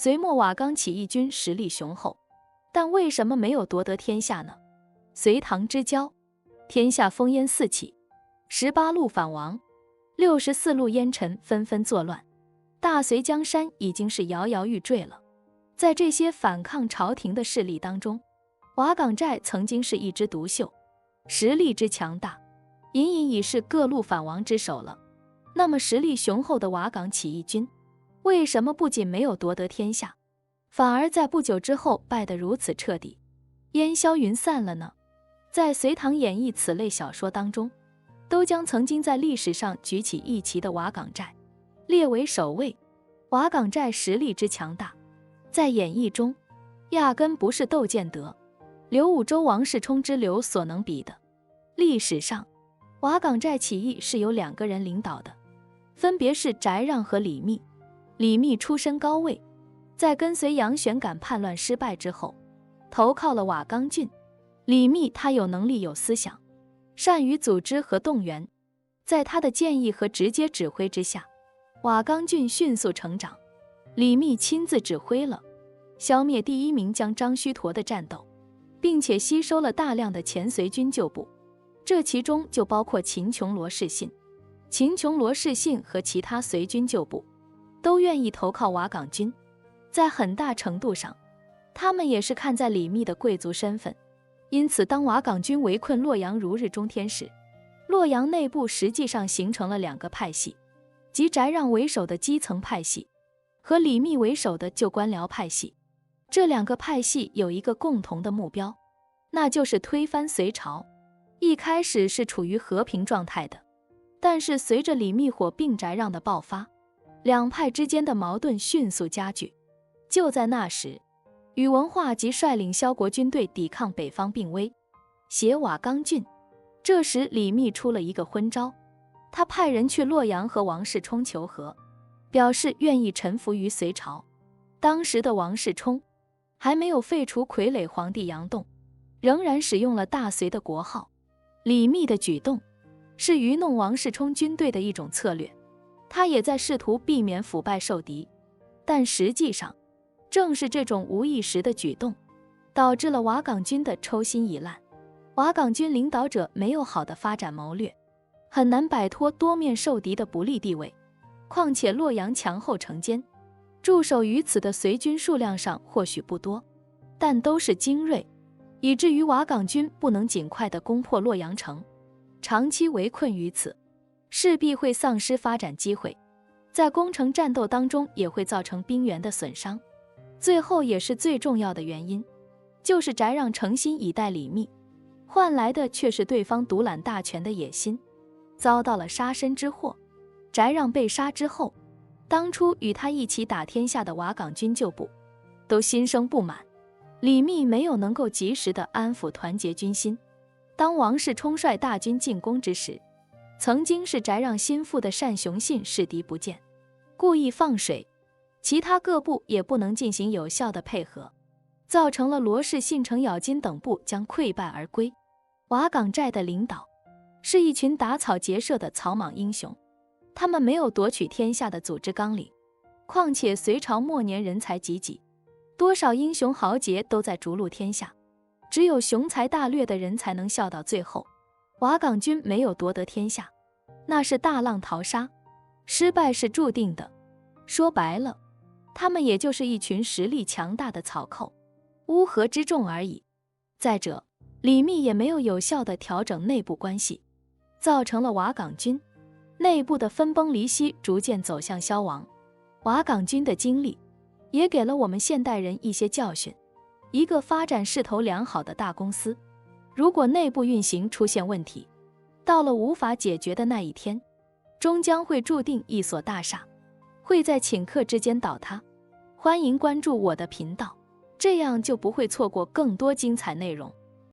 隋末瓦岗起义军实力雄厚，但为什么没有夺得天下呢？隋唐之交，天下烽烟四起，18路反王，64路烟尘纷纷作乱，大隋江山已经是摇摇欲坠了。在这些反抗朝廷的势力当中，瓦岗寨曾经是一枝独秀，实力之强大，隐隐已是各路反王之首了。那么实力雄厚的瓦岗起义军，为什么不仅没有夺得天下，反而在不久之后败得如此彻底，烟消云散了呢？在隋唐演义此类小说当中，都将曾经在历史上举起一旗的瓦岗寨列为首位。瓦岗寨实力之强大，在演义中压根不是窦建德、刘武周、王世充之流所能比的。历史上，瓦岗寨起义是由2个人领导的，分别是翟让和李密。李密出身高位，在跟随杨玄感叛乱失败之后，投靠了瓦岗军。李密他有能力有思想，善于组织和动员，在他的建议和直接指挥之下，瓦岗军迅速成长。李密亲自指挥了消灭第1名将张须陀的战斗，并且吸收了大量的前隋军旧部，这其中就包括秦琼、罗士信。秦琼、罗士信和其他隋军旧部都愿意投靠瓦岗军，在很大程度上，他们也是看在李密的贵族身份。因此当瓦岗军围困洛阳如日中天时，洛阳内部实际上形成了2个派系，即翟让为首的基层派系和李密为首的旧官僚派系。这2个派系有一个共同的目标，那就是推翻隋朝。一开始是处于和平状态的，但是随着李密火并翟让的爆发，2派之间的矛盾迅速加剧。就在那时，宇文化及率领萧国军队抵抗北方病危，挟瓦岗郡。这时李密出了一个昏招，他派人去洛阳和王世充求和，表示愿意臣服于隋朝。当时的王世充还没有废除傀儡皇帝杨栋，仍然使用了大隋的国号。李密的举动是愚弄王世充军队的一种策略，他也在试图避免腐败受敌，但实际上正是这种无意识的举动，导致了瓦岗军的抽薪已烂。瓦岗军领导者没有好的发展谋略，很难摆脱多面受敌的不利地位。况且洛阳强后城坚，驻守于此的隋军数量上或许不多，但都是精锐，以至于瓦岗军不能尽快地攻破洛阳城，长期围困于此，势必会丧失发展机会，在攻城战斗当中也会造成兵员的损伤。最后也是最重要的原因，就是翟让诚心以待李密，换来的却是对方独揽大权的野心，遭到了杀身之祸。翟让被杀之后，当初与他一起打天下的瓦岗军旧部都心生不满，李密没有能够及时的安抚团结军心。当王世充率大军进攻之时，曾经是翟让心腹的单雄信视敌不见，故意放水，其他各部也不能进行有效的配合，造成了罗氏、信程咬金等部将溃败而归。瓦岗寨的领导是一群打草劫舍的草莽英雄，他们没有夺取天下的组织纲领，况且隋朝末年人才济济，多少英雄豪杰都在逐鹿天下，只有雄才大略的人才能笑到最后。瓦岗军没有夺得天下，那是大浪淘沙，失败是注定的。说白了，他们也就是一群实力强大的草寇，乌合之众而已。再者，李密也没有有效地调整内部关系，造成了瓦岗军内部的分崩离析，逐渐走向消亡。瓦岗军的经历也给了我们现代人一些教训。一个发展势头良好的大公司，如果内部运行出现问题，到了无法解决的那一天，终将会注定一所大厦会在顷刻之间倒塌。欢迎关注我的频道，这样就不会错过更多精彩内容。